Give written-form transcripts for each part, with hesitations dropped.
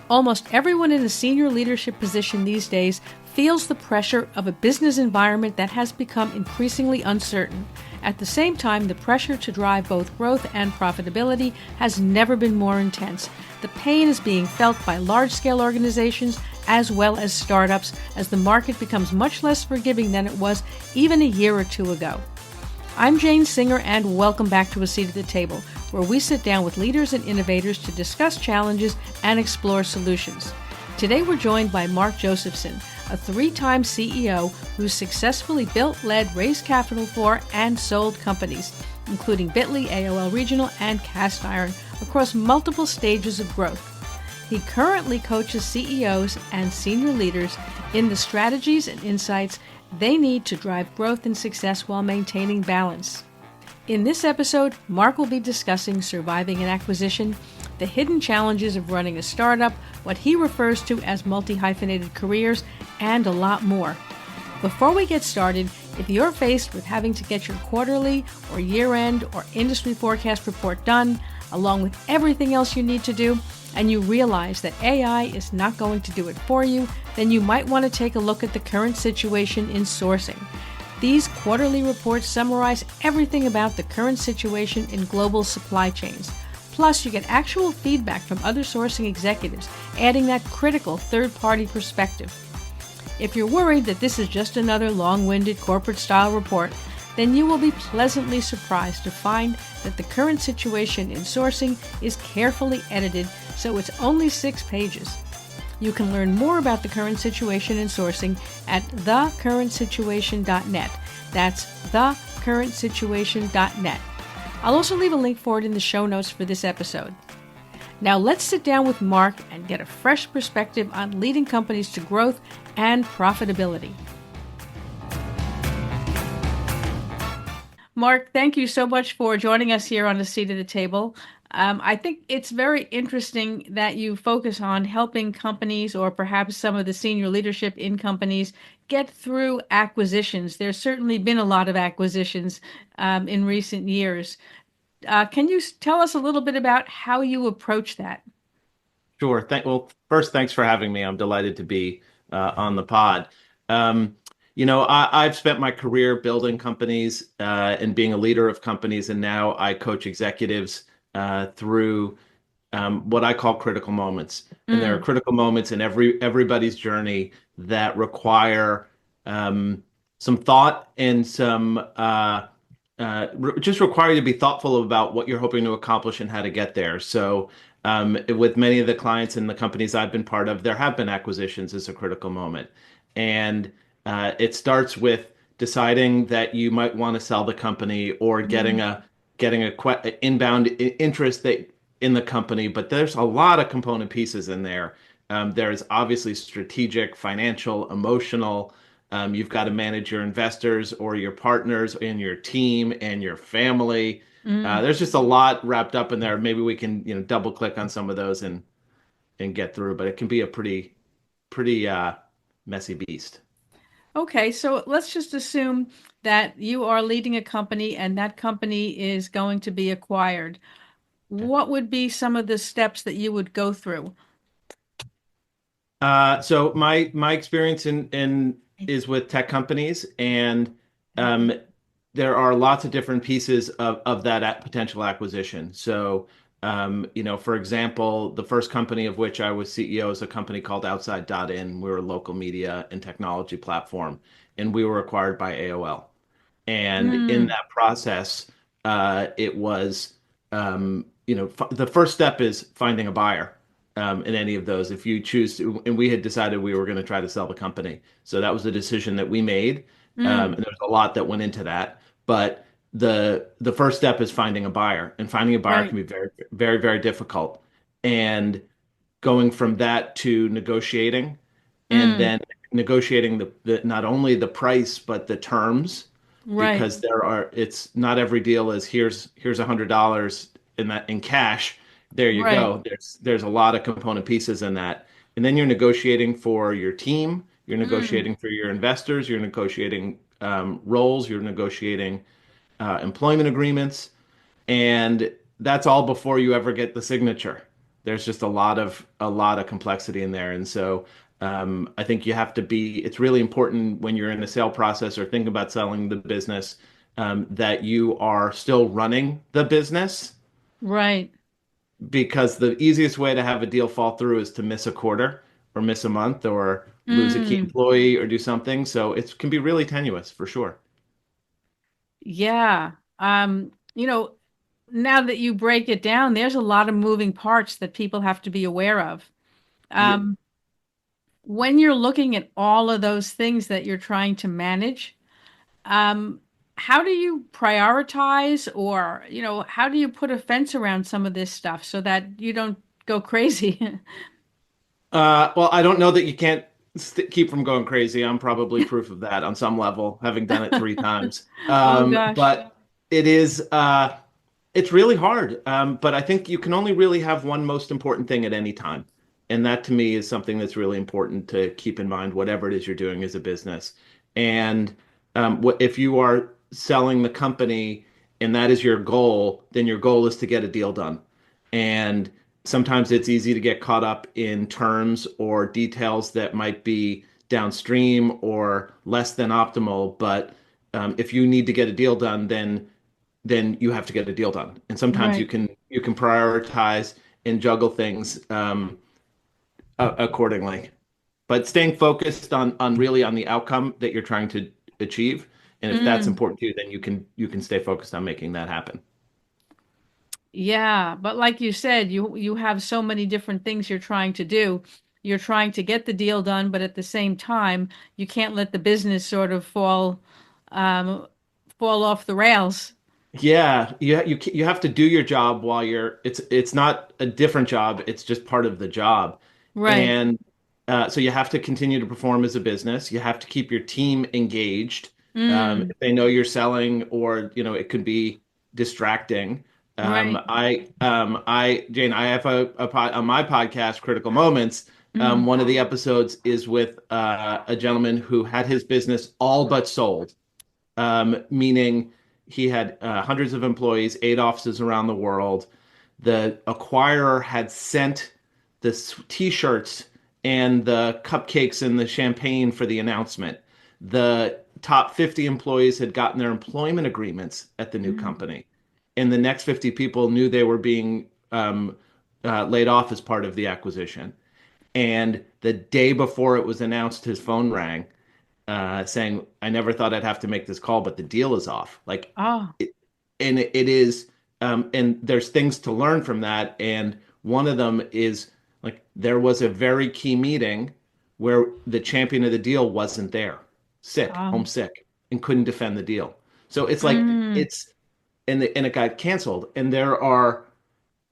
Almost everyone in a senior leadership position these days feels the pressure of a business environment that has become increasingly uncertain. At the same time, the pressure to drive both growth and profitability has never been more intense. The pain is being felt by large-scale organizations as well as startups as the market becomes much less forgiving than it was even a year or two ago. I'm Jane Singer, and welcome back to A Seat at the Table, where we sit down with leaders and innovators to discuss challenges and explore solutions. Today we're joined by Mark Josephson, a three-time CEO who's successfully built, led, raised capital for, and sold companies, including Bitly, AOL Regional, and Castiron, across multiple stages of growth. He currently coaches CEOs and senior leaders in the strategies and insights they need to drive growth and success while maintaining balance. In this episode, Mark will be discussing surviving an acquisition, the hidden challenges of running a startup, what he refers to as multi-hyphenated careers, and a lot more. Before we get started, if you're faced with having to get your quarterly or year-end or industry forecast report done, along with everything else you need to do, and you realize that AI is not going to do it for you, then you might want to take a look at the current situation in sourcing. These quarterly reports summarize everything about the current situation in global supply chains. Plus, you get actual feedback from other sourcing executives, adding that critical third-party perspective. If you're worried that this is just another long-winded corporate-style report, then you will be pleasantly surprised to find that the current situation in sourcing is carefully edited, so it's only 6 pages. You can learn more about the current situation in sourcing at thecurrentsituation.net. That's thecurrentsituation.net. I'll also leave a link for it in the show notes for this episode. Now let's sit down with Mark and get a fresh perspective on leading companies to growth and profitability. Mark, thank you so much for joining us here on the Seat at the Table. I think it's very interesting that you focus on helping companies, or perhaps some of the senior leadership in companies, get through acquisitions. There's certainly been a lot of acquisitions in recent years. Can you tell us a little bit about how you approach that? Sure. Well, first, thanks for having me. I'm delighted to be on the pod. I've spent my career building companies and being a leader of companies, and now I coach executives through what I call critical moments. And there are critical moments in everybody's journey that require some thought and just require you to be thoughtful about what you're hoping to accomplish and how to get there. So with many of the clients and the companies I've been part of, there have been acquisitions as a critical moment. And it starts with deciding that you might want to sell the company or getting a inbound interest in the company. But there's a lot of component pieces in there. There's obviously strategic, financial, emotional. You've got to manage your investors or your partners and your team and your family. There's just a lot wrapped up in there. Maybe we can double click on some of those and get through. But it can be a pretty messy beast. Okay, so let's just assume that you are leading a company and that company is going to be acquired. What would be some of the steps that you would go through? So my experience is with tech companies, and there are lots of different pieces of that potential acquisition. So for example, the first company of which I was CEO is a company called Outside.in. We're a local media and technology platform, and we were acquired by AOL. And in that process, it was, the first step is finding a buyer in any of those. If you choose to, and we had decided we were going to try to sell the company. So that was the decision that we made. And there's a lot that went into that. But the first step is finding a buyer, and finding a buyer Right. can be very, very, very difficult. And going from that to negotiating, and then negotiating the not only the price but the terms, Right. because it's not every deal is here's $100 in cash. There you Right. go. There's a lot of component pieces in that. And then you're negotiating for your team, you're negotiating for your investors, you're negotiating roles, you're negotiating employment agreements, and that's all before you ever get the signature. There's just a lot of complexity in there, and so I think you have to be. It's really important when you're in a sale process or thinking about selling the business that you are still running the business, Right. because the easiest way to have a deal fall through is to miss a quarter or miss a month or lose a key Mm, employee or do something. So it can be really tenuous for sure. yeah. Now that you break it down, there's a lot of moving parts that people have to be aware of. Yeah. Um, when you're looking at all of those things that you're trying to manage, um, how do you prioritize or, how do you put a fence around some of this stuff so that you don't go crazy? Well, I don't know that you can't keep from going crazy. I'm probably proof of that on some level, having done it 3 times. Oh gosh. But it is, it's really hard. But I think you can only really have one most important thing at any time. And that to me is something that's really important to keep in mind, whatever it is you're doing as a business. And what if you are selling the company and that is your goal, then your goal is to get a deal done. And sometimes it's easy to get caught up in terms or details that might be downstream or less than optimal. But if you need to get a deal done, then you have to get a deal done. And sometimes you Right. can you can prioritize and juggle things accordingly. But staying focused on really on the outcome that you're trying to achieve, and if that's Mm. important to you, then you can stay focused on making that happen. Yeah, but like you said, you have so many different things you're trying to do. You're trying to get the deal done, but at the same time, you can't let the business sort of um, fall off the rails. Yeah, you have to do your job while it's not a different job, it's just part of the job. Right. And so you have to continue to perform as a business. You have to keep your team engaged. Mm. If they know you're selling or, it could be distracting. Right. Jane, I have on my podcast, Critical Moments. Mm. One of the episodes is with a gentleman who had his business all but sold, meaning he had hundreds of employees, 8 offices around the world. The acquirer had sent the t-shirts and the cupcakes and the champagne for the announcement. The top 50 employees had gotten their employment agreements at the new Mm. company. And the next 50 people knew they were being laid off as part of the acquisition. And the day before it was announced, his phone rang saying, "I never thought I'd have to make this call, but the deal is off." Like, Oh. it, and it is, and there's things to learn from that. And one of them is like there was a very key meeting where the champion of the deal wasn't there, sick, Oh. homesick, and couldn't defend the deal. So it's like Mm. and it got canceled. And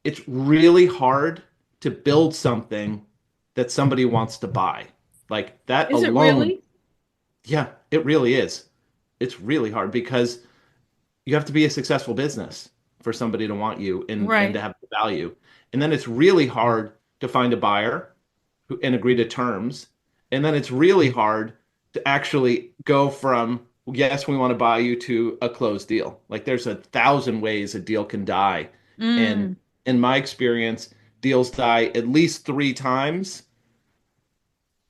it's really hard to build something that somebody wants to buy. Like that Is it alone, really? yeah, it really is. It's really hard because you have to be a successful business for somebody to want you and to Right. have the value. And then it's really hard to find a buyer and agree to terms. And then it's really hard to actually go from, yes, we want to buy you to a closed deal. Like there's 1,000 ways a deal can die. And Mm. in my experience, deals die at least 3 times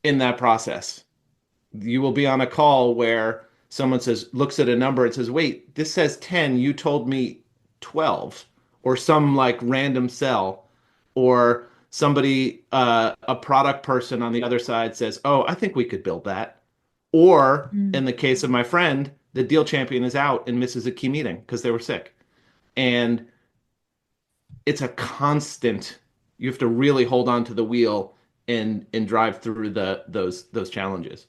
in that process. You will be on a call where someone looks at a number and says, "Wait, this says 10, you told me 12," or some like random cell, or somebody, a product person on the other side says, "Oh, I think we could build that." Or Mm. in the case of my friend, the deal champion is out and misses a key meeting because they were sick. And it's a constant, you have to really hold on to the wheel and drive through those challenges.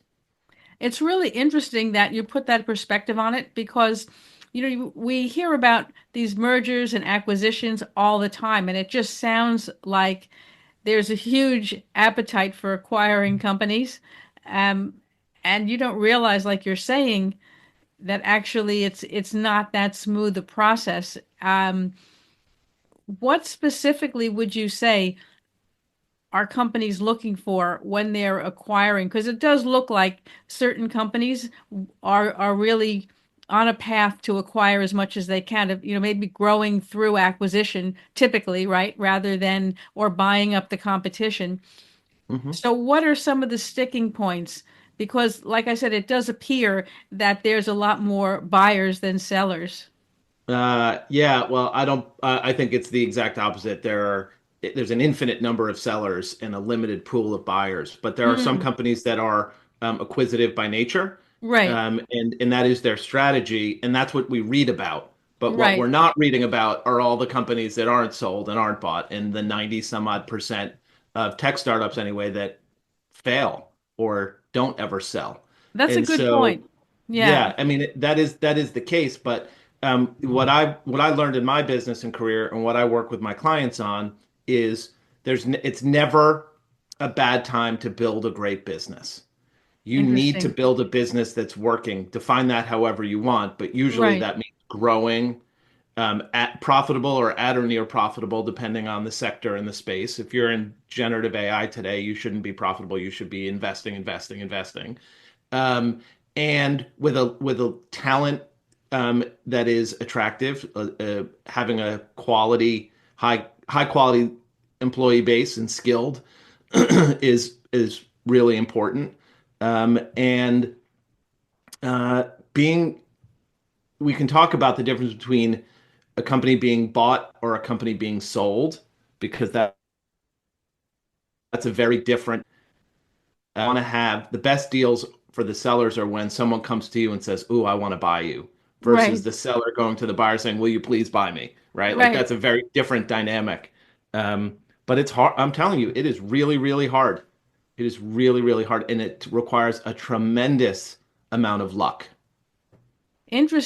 It's really interesting that you put that perspective on it because, we hear about these mergers and acquisitions all the time, and it just sounds like there's a huge appetite for acquiring companies. Um, and you don't realize, like you're saying, that actually it's not that smooth a process. What specifically would you say are companies looking for when they're acquiring? Because it does look like certain companies are really on a path to acquire as much as they can, maybe growing through acquisition typically, right? Rather than or buying up the competition. Mhm. So what are some of the sticking points? Because like I said, it does appear that there's a lot more buyers than sellers. Yeah, well, I don't. I think it's the exact opposite. There's an infinite number of sellers and a limited pool of buyers. But there are some Mm, companies that are acquisitive by nature, right, and that is their strategy, and that's what we read about. But what we're right. not reading about are all the companies that aren't sold and aren't bought, and the 90 some odd percent of tech startups anyway that fail or don't ever sell. That's a And good so point. Yeah, yeah, I mean that is the case, but what I learned in my business and career and what I work with my clients on is it's never a bad time to build a great business. You need to interesting. build a business that's working. Define that however you want, but usually Right. that means growing at profitable or at or near profitable, depending on the sector and the space. If you're in generative AI today, you shouldn't be profitable. You should be investing, investing, investing um, and with a talent that is attractive, having a high quality employee base and skilled is really important. And being we can talk about the difference between a company being bought or a company being sold because that's a very different. I want to have the best deals for the sellers are when someone comes to you and says, "Ooh, I want to buy you," versus Right. the seller going to the buyer saying, "Will you please buy me?" Right? Like Right. that's a very different dynamic. But it's hard. I'm telling you, it is really, really hard. It is really, really hard, and it requires a tremendous amount of luck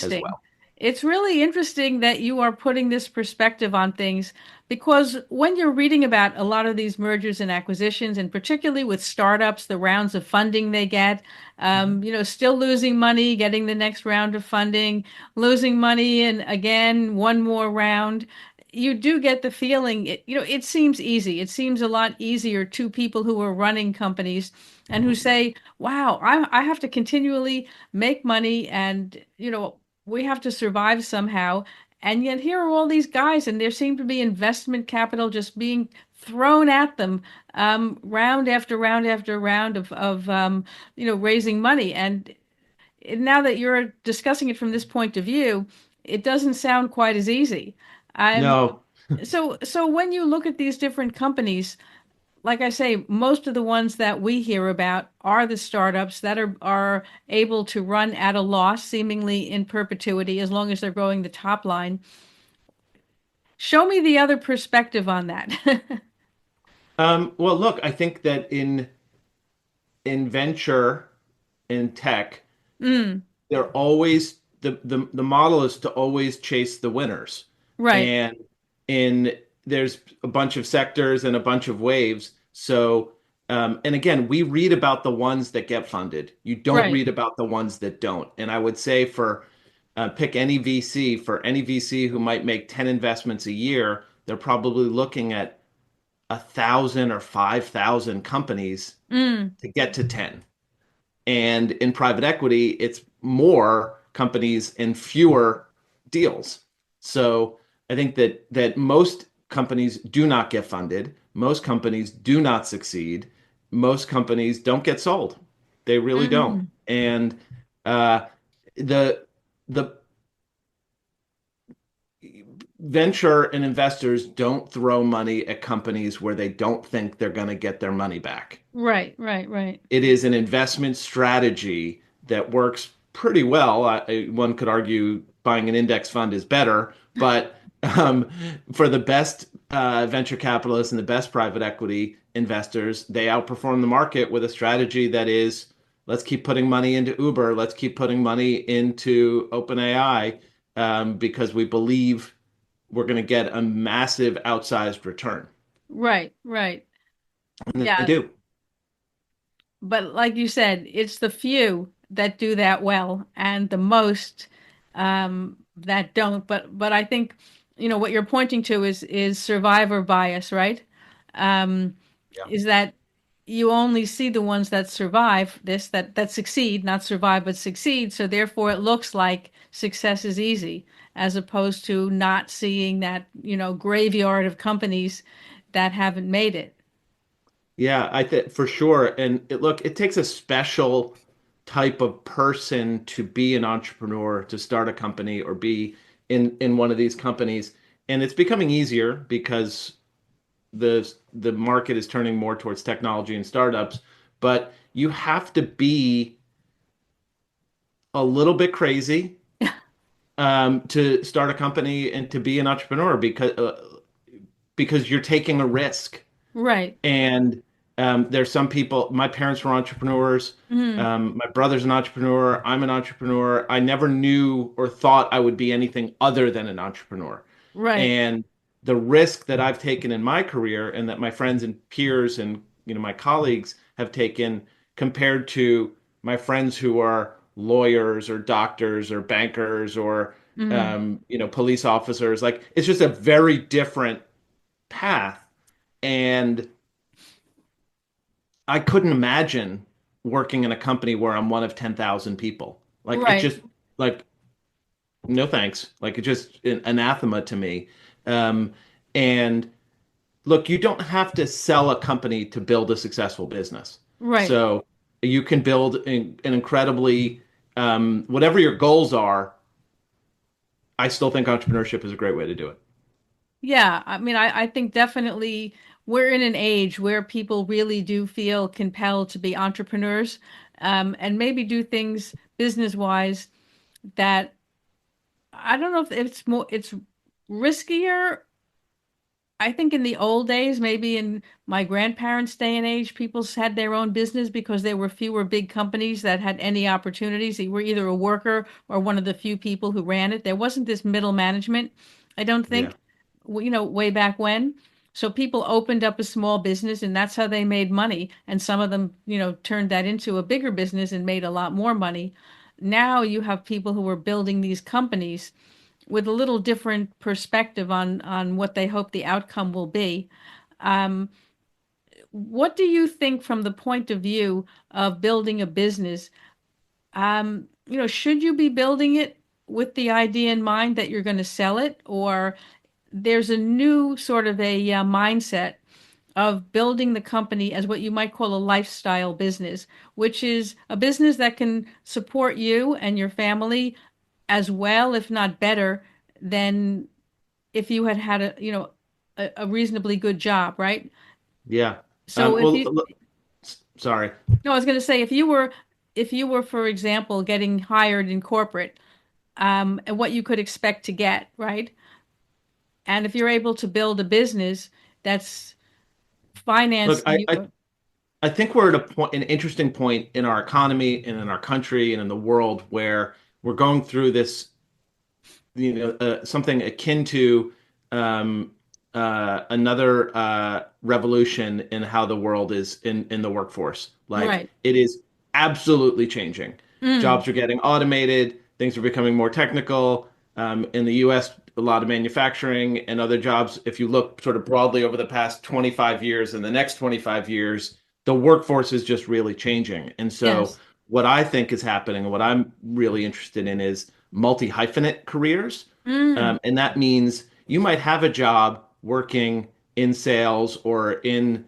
as Interesting. well. It's really interesting that you are putting this perspective on things because when you're reading about a lot of these mergers and acquisitions, and particularly with startups, the rounds of funding they get, still losing money, getting the next round of funding, losing money, and again, one more round. You do get the feeling it seems easy. It seems a lot easier to people who are running companies and who say, wow, I have to continually make money and we have to survive somehow. And yet here are all these guys and there seem to be investment capital just being thrown at them round after round after round of raising money. And now that you're discussing it from this point of view, it doesn't sound quite as easy. Um, No, so when you look at these different companies, like I say, most of the ones that we hear about are the startups that are able to run at a loss, seemingly in perpetuity, as long as they're growing the top line. Show me the other perspective on that. well, look, I think that in venture in tech, Mm, they're always the model is to always chase the winners. right, And in there's a bunch of sectors and a bunch of waves. So and again, we read about the ones that get funded. You don't right. read about the ones that don't. And I would say for pick any VC, for any VC who might make 10 investments a year, they're probably looking at 1,000 or 5,000 companies Mm, to get to 10. And in private equity, it's more companies and fewer deals. So I think that most companies do not get funded. Most companies do not succeed. Most companies don't get sold. They really don't. mm, And uh, the the venture and investors don't throw money at companies where they don't think they're going to get their money back. right, right, right. It is an investment strategy that works pretty well. One could argue buying an index fund is better, but um, for the best venture capitalists and the best private equity investors, they outperform the market with a strategy that is let's keep putting money into Uber, let's keep putting money into OpenAI because we believe we're going to get a massive outsized return. Right, right. And they Yeah. do. But like you said, it's the few that do that well and the most that don't. But I think, what you're pointing to is survivor bias, right? Um, Yeah. is that you only see the ones that survive this, that succeed, not survive, but succeed. So therefore, it looks like success is easy, as opposed to not seeing that, graveyard of companies that haven't made it. Yeah, I think for sure. And look, it takes a special type of person to be an entrepreneur, to start a company or be in one of these companies. And it's becoming easier because the market is turning more towards technology and startups. But you have to be a little bit crazy to start a company and to be an entrepreneur because you're taking a risk. Right. And there's some people, my parents were entrepreneurs. Mm, My brother's an entrepreneur. I'm an entrepreneur. I never knew or thought I would be anything other than an entrepreneur. right. And the risk that I've taken in my career and that my friends and peers and my colleagues have taken compared to my friends who are lawyers or doctors or bankers or Mm, police officers, like it's just a very different path. And I couldn't imagine working in a company where I'm one of 10,000 people. Like it right. just like no thanks. Like it just an anathema to me. Um, and look, you don't have to sell a company to build a successful business. Right. So you can build an incredibly whatever your goals are. I still think entrepreneurship is a great way to do it. Yeah, I mean, I think definitely we're in an age where people really do feel compelled to be entrepreneurs, and maybe do things business wise that I don't know if it's riskier. I think in the old days, maybe in my grandparents' day and age, people had their own business because there were fewer big companies that had any opportunities. You were either a worker or one of the few people who ran it. There wasn't this middle management, I don't Yeah. think, way back when. So people opened up a small business and that's how they made money. And some of them, turned that into a bigger business and made a lot more money. Now you have people who are building these companies with a little different perspective on what they hope the outcome will be. Um, what do you think from the point of view of building a business? Should you be building it with the idea in mind that you're going to sell it, or there's a new sort of a mindset of building the company as what you might call a lifestyle business, which is a business that can support you and your family as well, if not better, than if you had had a reasonably good job, right? Yeah. So if Well, you sorry. no, I was going to say if you were, for example, getting hired in corporate, and what you could expect to get, right? And if you're able to build a business that's Look, financing you, I think we're at an interesting point in our economy and in our country and in the world where we're going through this, something akin to um, another revolution in how the world is in the workforce. Like right? it is absolutely changing. Mm, Jobs are getting automated. Things are becoming more technical. In the U.S., a lot of manufacturing and other jobs. If you look sort of broadly over the past 25 years and the next 25 years, the workforce is just really changing. And so, yes. what I think is happening and what I'm really interested in is multi-hyphenate careers. Mm, And that means you might have a job working in sales or in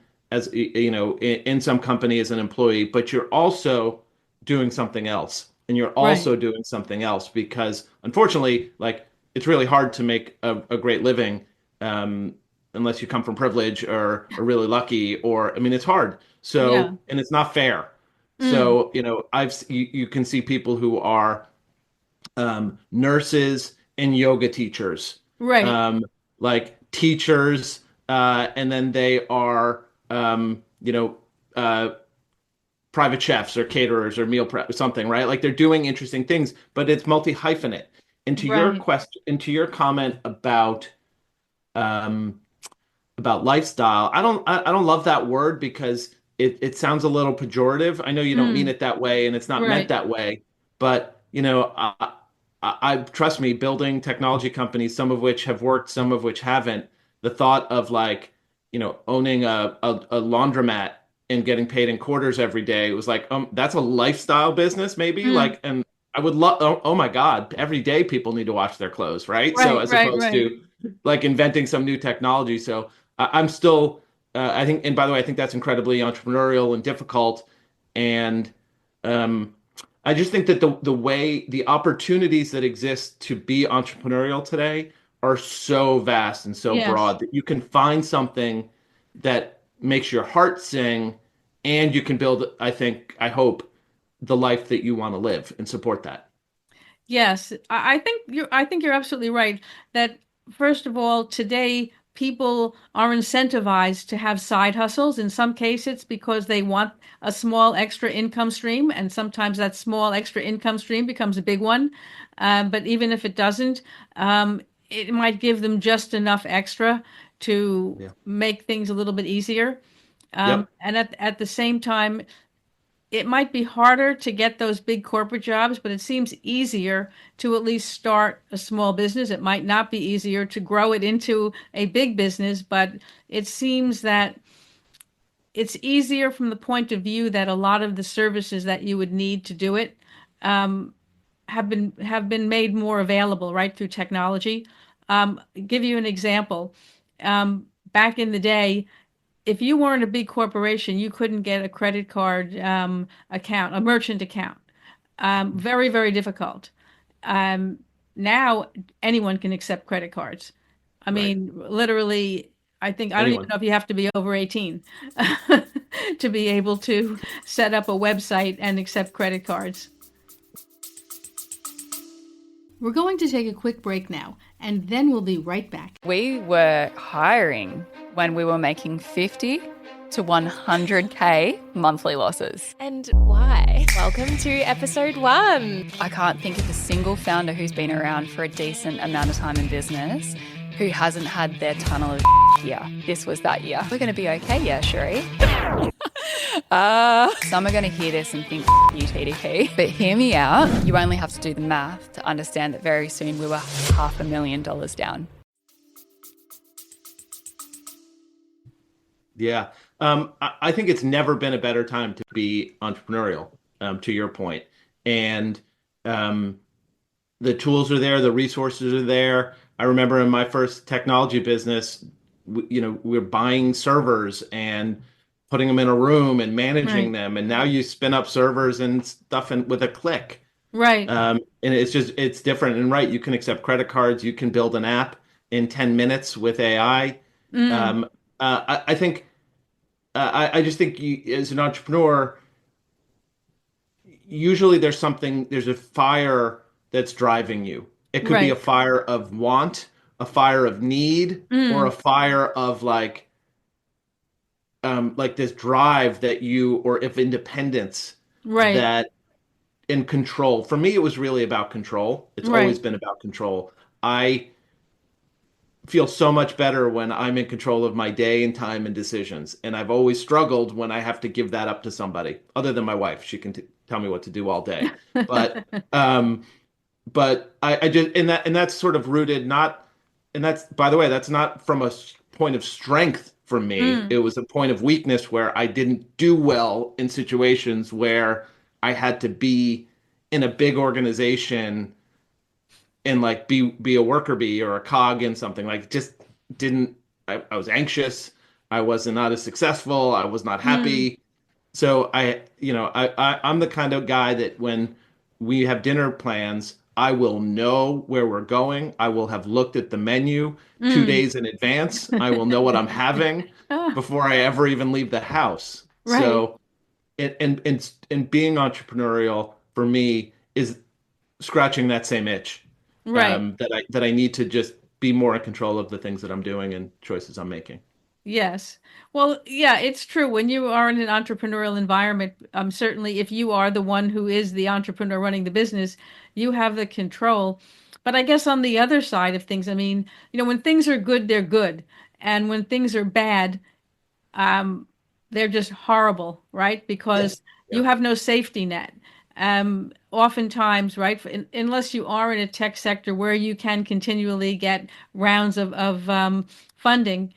some company as an employee, but you're also doing something else. And you're right. also doing something else because unfortunately, like it's really hard to make a great living um, unless you come from privilege or are really lucky, or I mean, it's hard. Yeah. So, and it's not fair. Mm, So, you can see people who are nurses and yoga teachers, right. um, like teachers, and then they are, uh, private chefs or caterers or meal prep or something, right? Like they're doing interesting things, but it's multi-hyphenate. And to your Right. question, and to your comment um, about lifestyle, I don't love that word because it sounds a little pejorative. I know you don't mean Mm, it that way, and it's not meant right. that way, but I trust me, building technology companies, some of which have worked, some of which haven't. The thought of like owning a laundromat and getting paid in quarters every day. It was like, that's a lifestyle business, maybe. Mm. Like, and I would love, oh my God, every day people need to wash their clothes, right? So Right, as right, opposed right. to like inventing some new technology. So I'm still, I think, and by the way, I think that's incredibly entrepreneurial and difficult. And um, I just think that the way the opportunities that exist to be entrepreneurial today are so vast and so Yes. broad that you can find something that makes your heart sing, and you can build, I think, I hope, the life that you want to live and support that. Yes, I think you're absolutely right that first of all, today people are incentivized to have side hustles. In some cases, because they want a small extra income stream, and sometimes that small extra income stream becomes a big one. But even if it doesn't, um, it might give them just enough extra to Yeah. make things a little bit easier. Yep. And at the same time, it might be harder to get those big corporate jobs, but it seems easier to at least start a small business. It might not be easier to grow it into a big business, but it seems that it's easier from the point of view that a lot of the services that you would need to do it um, have been made more available, right, through technology. Give you an example. Back in the day, if you weren't a big corporation, you couldn't get a credit card account, a merchant account. Very, very difficult. Um, Now anyone can accept credit cards. I Right. mean, literally, I don't even Anyone. know if you have to be over 18 to be able to set up a website and accept credit cards. We're going to take a quick break now, and then we'll be right back. We were hiring when we were making 50 to 100K monthly losses. And why? Welcome to episode 1. I can't think of a single founder who's been around for a decent amount of time in business who hasn't had their tunnel of year. This was that year. We're going to be okay, yeah, Sheree. Some are going to hear this and think, you TDP. But hear me out. You only have to do the math to understand that very soon we were $500,000 down. Yeah. I think it's never been a better time to be entrepreneurial, to your point. And um, the tools are there, the resources are there. I remember in my first technology business, we were buying servers and putting them in a room and managing Right, them. And now you spin up servers and stuff with a click. right. And it's different. And right, you can accept credit cards, you can build an app in 10 minutes with AI. Mm, Um, I think I just think as an entrepreneur, usually there's a fire that's driving you. It could be a right. fire of want, a fire of need, or a Mm, fire of like this drive that you, or if independence right, that in control. For me, it was really about control. It's always right. been about control. I feel so much better when I'm in control of my day and time and decisions. And I've always struggled when I have to give that up to somebody other than my wife. She can tell me what to do all day. But um, but I just and that's sort of rooted not, and that's, by the way, that's not from a point of strength for me. It Mm, was a point of weakness where I didn't do well in situations where I had to be in a big organization and like be a worker bee or a cog in something. Like just didn't, I was anxious. I was not as successful. I was not mm, happy. So I'm the kind of guy that when we have dinner plans, I will know where we're going. I will have looked at the menu two mm. days in advance. I will know what I'm having Ah, before I ever even leave the house. right, So and being entrepreneurial for me is scratching that same itch, right. that I need to just be more in control of the things that I'm doing and choices I'm making. Yes. Well, yeah, it's true. When you are in an entrepreneurial environment, certainly if you are the one who is the entrepreneur running the business, you have the control. But I guess on the other side of things, I mean, when things are good, they're good. And when things are bad, um, they're just horrible, right? Yeah. Because you Yeah. have no safety net. Oftentimes, right, unless you are in a tech sector where you can continually get rounds of funding,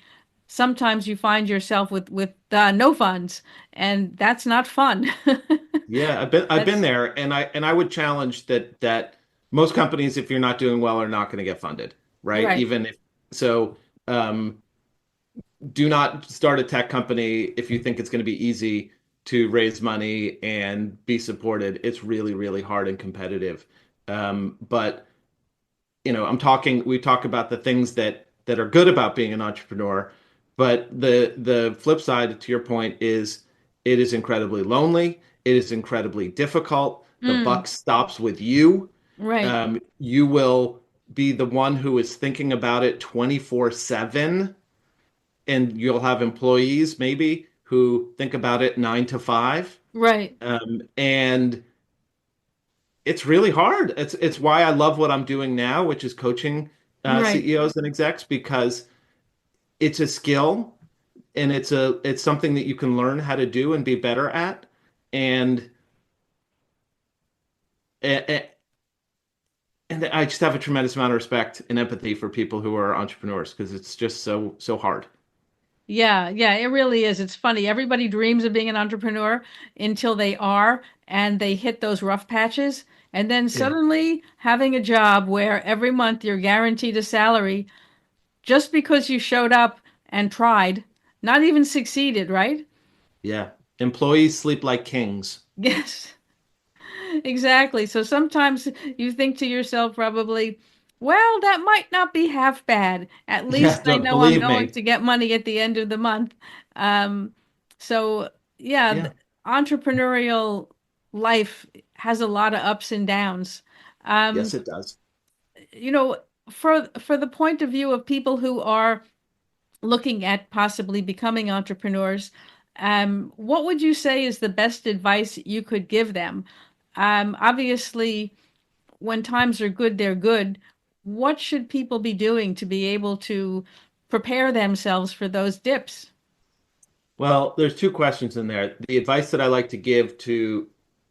sometimes you find yourself with no funds, and that's not fun. Yeah, I've been That's there, and I would challenge that most companies, if you're not doing well, are not going to get funded, right? right. Even if so, do not start a tech company if you think it's going to be easy to raise money and be supported. It's really, really hard and competitive. But we talk about the things that are good about being an entrepreneur, but the flip side to your point is it is incredibly lonely. It is incredibly difficult. The Mm, buck stops with you. right. You will be the one who is thinking about it 24/7, and you'll have employees maybe who think about it 9 to 5. Right. And it's really hard. It's why I love what I'm doing now, which is coaching Right. CEOs and execs, because it's a skill, and it's something that you can learn how to do and be better at. And and, and I just have a tremendous amount of respect and empathy for people who are entrepreneurs, because it's just so hard. Yeah, yeah, it really is. It's funny. Everybody dreams of being an entrepreneur until they are, and they hit those rough patches. And then Yeah. suddenly having a job where every month you're guaranteed a salary just because you showed up and tried, not even succeeded, right? Yeah. Employees sleep like kings. Yes, exactly. So sometimes you think to yourself, probably, well, that might not be half bad. At Yeah, least I don't know I'm believe going me. to get money at the end of the month. Um, so yeah, Yeah. entrepreneurial life has a lot of ups and downs. Um, Yes, it does. you know, for the point of view of people who are looking at possibly becoming entrepreneurs, what would you say is the best advice you could give them? Obviously, when times are good, they're good. What should people be doing to be able to prepare themselves for those dips? Well, there's two questions in there. The advice that I like to give to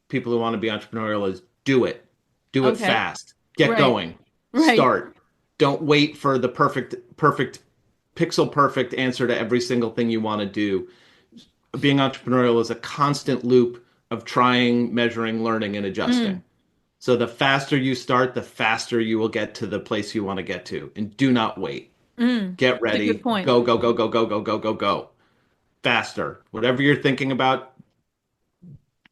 people who want to be entrepreneurial is do it. Do it Okay. fast. Get Right. going. Right. Start. Don't wait for the perfect pixel perfect answer to every single thing you want to do. Being entrepreneurial is a constant loop of trying, measuring, learning, and adjusting. Mm, So the faster you start, the faster you will get to the place you want to get to. And do not wait. Get that's a good ready. point. Go, go, go, go, go, go, go, go, go. Faster. Whatever you're thinking about,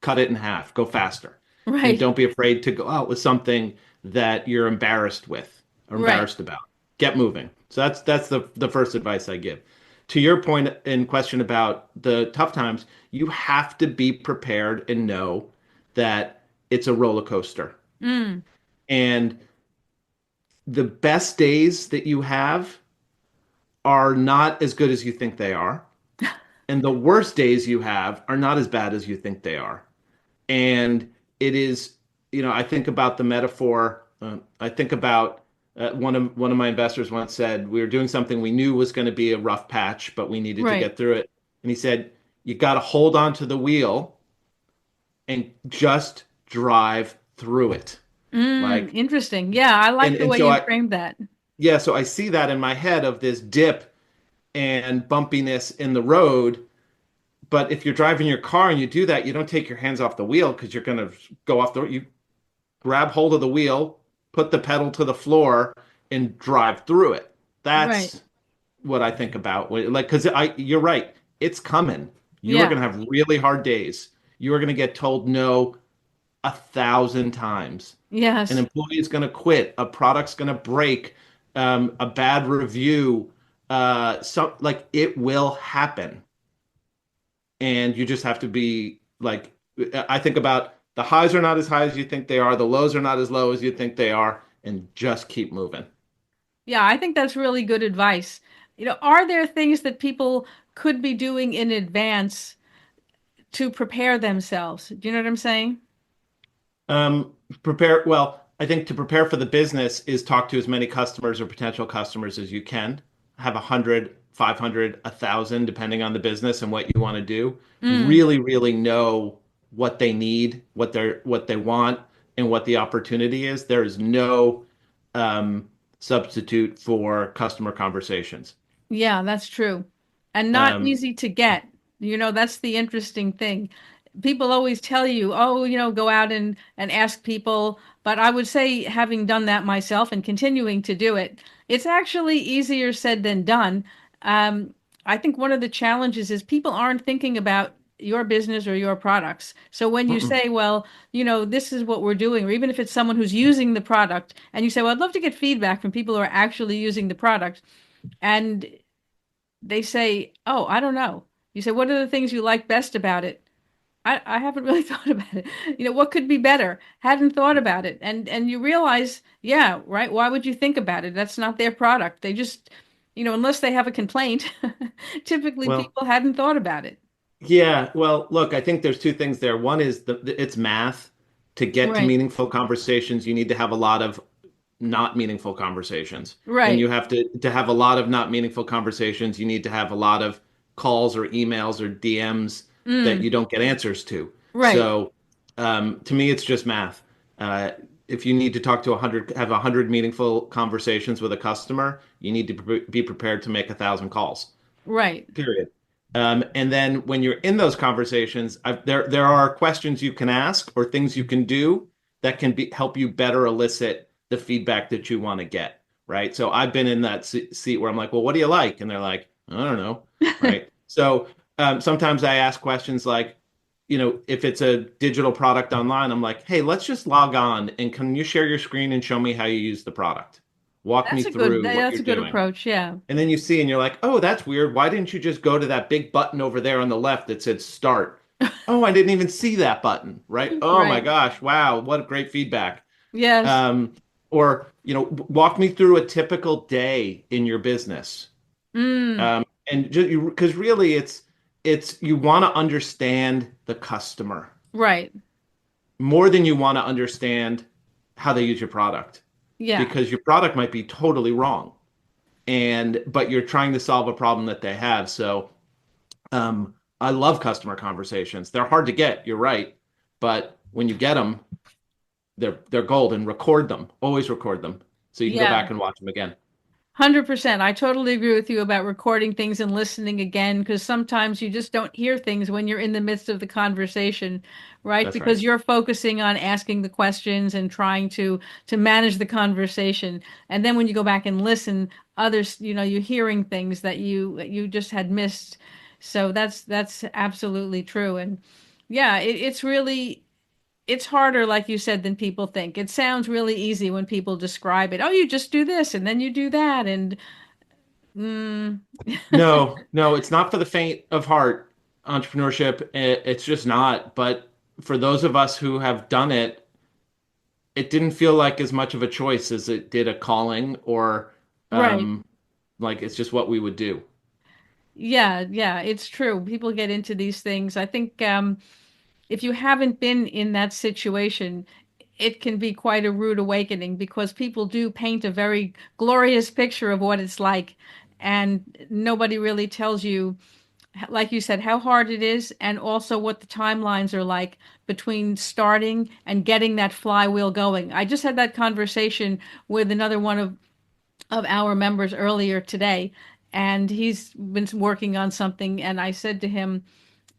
cut it in half, go faster. And Right. don't be afraid to go out with something that you're embarrassed with or Right. embarrassed about. Get moving. So that's the first advice I give. To your point in question about the tough times, you have to be prepared and know that it's a roller coaster. Mm, And the best days that you have are not as good as you think they are. And the worst days you have are not as bad as you think they are. And it is, I think about the metaphor. I think about one of my investors once said we were doing something we knew was going to be a rough patch, but we needed to right. get through it. And he said, you got to hold on to the wheel and just drive through it. Like, Interesting. Yeah, I and like the and way so you I framed that. yeah, so I see that in my head of this dip and bumpiness in the road. But if you're driving your car and you do that, you don't take your hands off the wheel because you're going to go off you grab hold of the wheel, put the pedal to the floor, and drive through it. Right. That's what I think about. Like, because you're right, it's coming. You are Yeah. going to have really hard days. You are going to get told no 1,000 times. An Yes. employee is going to quit. A product's going to break. A bad review. Like it will happen, and you just have to be like, I think about the highs are not as high as you think they are, the lows are not as low as you think they are, and just keep moving. Yeah, I think that's really good advice. Are there things that people could be doing in advance to prepare themselves? Do you know what I'm saying? Um, Prepare, well, I think to prepare for the business is talk to as many customers or potential customers as you can. Have 100, 500, 1,000, depending on the business and what you want to do. Mm, Really, really know what they need, what they want, and what the opportunity is. There is no substitute for customer conversations. yeah, that's true. and not Um, easy to get. That's the interesting thing. People always tell you, oh, go out and ask people. But I would say, having done that myself and continuing to do it, it's actually easier said than done. Um, I think one of the challenges is people aren't thinking about your business or your products. So when you mm-mm. say, well, this is what we're doing, or even if it's someone who's using the product, and you say, well, I'd love to get feedback from people who are actually using the product, and they say, "Oh, I don't know." You say, "What are the things you like best about it?" I haven't really thought about it. What could be better? Hadn't thought about it. And you realize, yeah, right, why would you think about it? That's not their product. They just, unless they have a complaint, typically Well, people hadn't thought about it. yeah. Well, look, I think there's two things there. One is it's math. To get to Right. meaningful conversations, you need to have a lot of not meaningful conversations. And Right. you have to have a lot of not meaningful conversations, you need to have a lot of calls or emails or DMs that Mm, you don't get answers to. right. So to me, it's just math. Uh, if you need to talk to 100, have 100 meaningful conversations with a customer, you need to be prepared to make 1,000 calls. Right. Period. And then when you're in those conversations, there are questions you can ask or things you can do that can help you better elicit the feedback that you want to get, right? So I've been in that seat where I'm like, well, what do you like? And they're like, I don't know, right? So sometimes I ask questions like, if it's a digital product online, I'm like, hey, let's just log on and can you share your screen and show me how you use the product? Walk me through what That's you're a good doing. approach. Yeah. And then you see and you're like, oh, that's weird. Why didn't you just go to that big button over there on the left that said start? Oh, I didn't even see that button, right? Oh my Right. gosh, wow, what great feedback. Yes. Um, or, walk me through a typical day in your business. Mm, And just because really it's you want to understand the customer right. more than you want to understand how they use your product Yeah. because your product might be totally wrong. But you're trying to solve a problem that they have. So I love customer conversations. They're hard to get, you're right. But when you get them, they're gold and record them. Always record them so you can go Yeah. back and watch them again. 100%. I totally agree with you about recording things and listening again, because sometimes you just don't hear things when you're in the midst of the conversation, right? That's right. Because you're focusing on asking the questions and trying to manage the conversation. And then when you go back and listen, others, you're hearing things that you just had missed. So that's absolutely true. And yeah, it's harder, like you said, than people think. It sounds really easy when people describe it. Oh, you just do this and then you do that. And mm, No, no, it's not for the faint of heart, entrepreneurship. It's just not. But for those of us who have done it, it didn't feel like as much of a choice as it did a calling or right. um, like it's just what we would do. Yeah, yeah, it's true. People get into these things. I think if you haven't been in that situation, it can be quite a rude awakening, because people do paint a very glorious picture of what it's like. And nobody really tells you, like you said, how hard it is, and also what the timelines are like between starting and getting that flywheel going. I just had that conversation with another one of our members earlier today, and he's been working on something, and I said to him,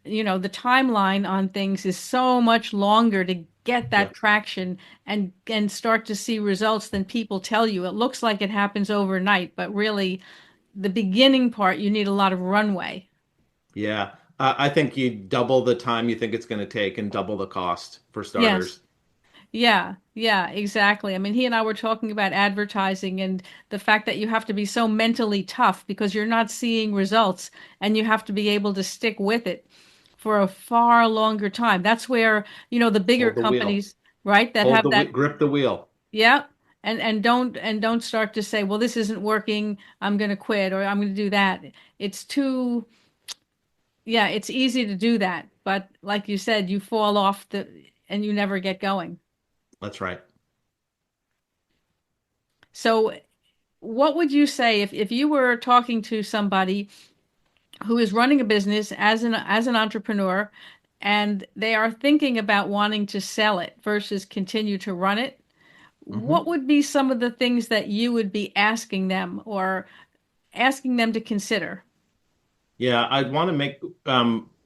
the timeline on things is so much longer to get Yeah. that traction and start to see results than people tell you. It looks like it happens overnight, but really the beginning part, you need a lot of runway. Yeah. I think you double the time you think it's going to take and double the cost for Yes. starters. Yeah, yeah, exactly. I mean, he and I were talking about advertising and the fact that you have to be so mentally tough because you're not seeing results, and you have to be able to stick with it for a far longer time. That's where, the bigger Hold the wheel. companies, right, that Hold have the that, grip the wheel. yeah, and don't start to say, well, this isn't working, I'm going to quit, or I'm going to do that. It's too, yeah, it's easy to do that, but like you said, you fall off the and you never get going. That's right. So what would you say if you were talking to somebody who is running a business as an entrepreneur, and they are thinking about wanting to sell it versus continue to run it? What Hmm. would be some of the things that you would be asking them, or asking them to consider? Yeah, I'd want to make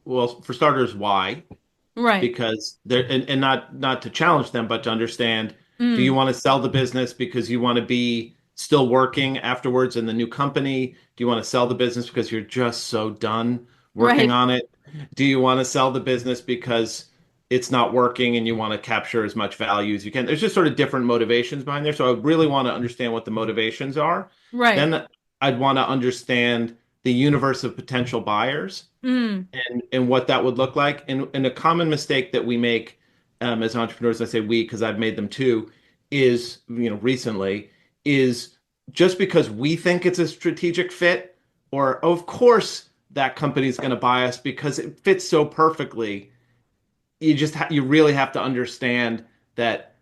well, for starters, why? Right. Because they're and not to challenge them, but to understand, do you Mm. want to sell the business because you want to be still working afterwards in the new company? Do you want to sell the business because you're just so done working Right. on it? Do you want to sell the business because it's not working and you want to capture as much value as you can? There's just sort of different motivations behind there. So I really want to understand what the motivations are. Right. Then I'd want to understand the universe of potential buyers Mm. and what that would look like. And a common mistake that we make as entrepreneurs, I say we because I've made them too, is recently is just because we think it's a strategic fit, or of course that company's going to buy us because it fits so perfectly. You really have to understand that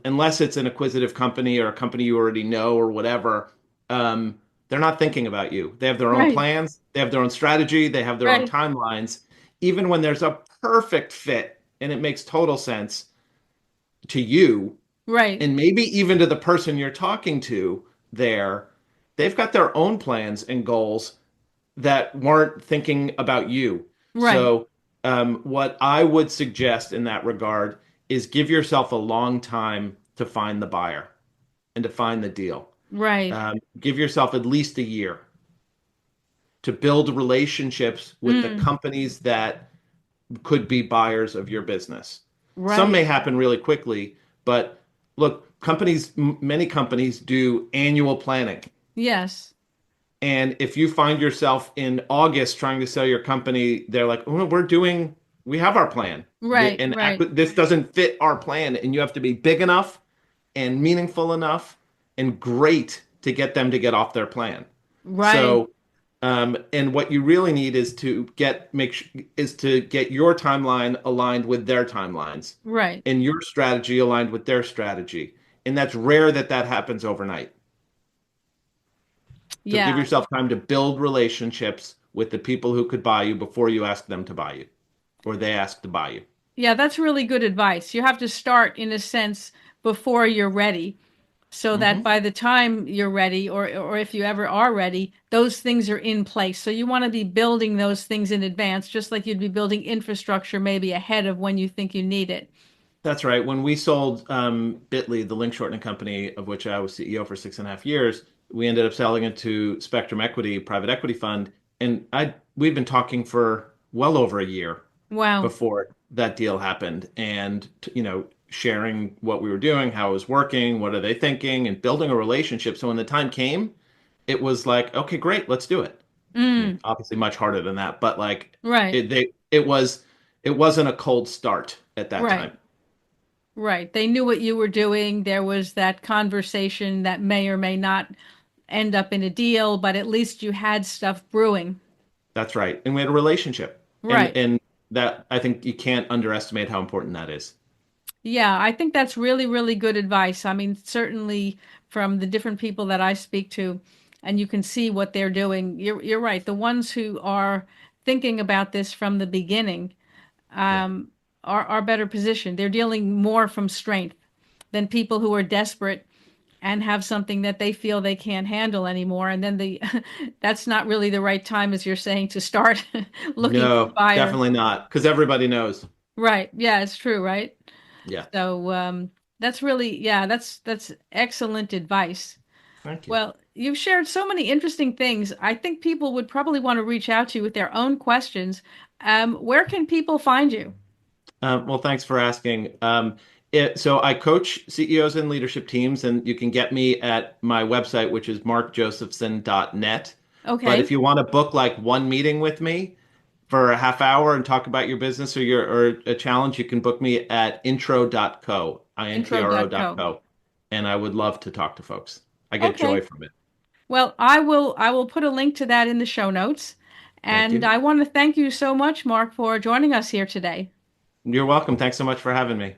unless it's an acquisitive company or a company you already know or whatever, they're not thinking about you. They have their own Right. plans, they have their own strategy, they have their own Right. timelines. Even when there's a perfect fit and it makes total sense to you, Right. and maybe even to the person you're talking to there, they've got their own plans and goals that weren't thinking about you. Right. So, what I would suggest in that regard is give yourself a long time to find the buyer and to find the deal. Right. Give yourself at least a year to build relationships with the Mm. companies that could be buyers of your business. Some may Right. happen really quickly, but look, many companies do annual planning. Yes. And if you find yourself in August trying to sell your company, they're like, "Oh, we have our plan. Right. Right. This doesn't fit our plan." And you have to be big enough and meaningful enough and great to get them to get off their plan. Right. So, and what you really need is to get your timeline aligned with their timelines Right. and your strategy aligned with their strategy. And that's rare that that happens overnight. So give Yeah. yourself time to build relationships with the people who could buy you before you ask them to buy you or they ask to buy you. Yeah, that's really good advice. You have to start, in a sense, before you're ready, so that Hmm. by the time you're ready, or if you ever are ready, those things are in place. So you want to be building those things in advance, just like you'd be building infrastructure maybe ahead of when you think you need it. That's right. When we sold Bitly, the link shortening company of which I was CEO for 6.5 years, we ended up selling it to Spectrum Equity, private equity fund, and we've been talking for well over a year Wow. before that deal happened, and sharing what we were doing, how it was working, what are they thinking, and building a relationship. So when the time came, it was like, okay, great, let's do it. I mean, Mm. obviously much harder than that, but like Right. it wasn't a cold start at that Right. time. Right. They knew what you were doing. There was that conversation that may or may not end up in a deal, but at least you had stuff brewing. That's right. And we had a relationship. And Right. and that I think you can't underestimate how important that is. Yeah, I think that's really, really good advice. I mean, certainly from the different people that I speak to, and you can see what they're doing. You're right. The ones who are thinking about this from the beginning Yeah. are better positioned. They're dealing more from strength than people who are desperate and have something that they feel they can't handle anymore. And then the that's not really the right time, as you're saying, to start looking for No, a buyer. definitely not. Because everybody knows. Right. Yeah, it's true, right? Yeah. So that's really, yeah, that's excellent advice. Thank you. Well, you've shared so many interesting things. I think people would probably want to reach out to you with their own questions. Where can people find you? Well, thanks for asking. So I coach CEOs and leadership teams, and you can get me at my website, which is markjosephson.net. But Okay. if you want to book like one meeting with me for a half hour and talk about your business or a challenge, you can book me at intro.co, Intro.co. intro.co. And I would love to talk to folks. I get joy Okay. from it. Well, I will put a link to that in the show notes. Thank And you. I want to thank you so much, Mark, for joining us here today. You're welcome. Thanks so much for having me.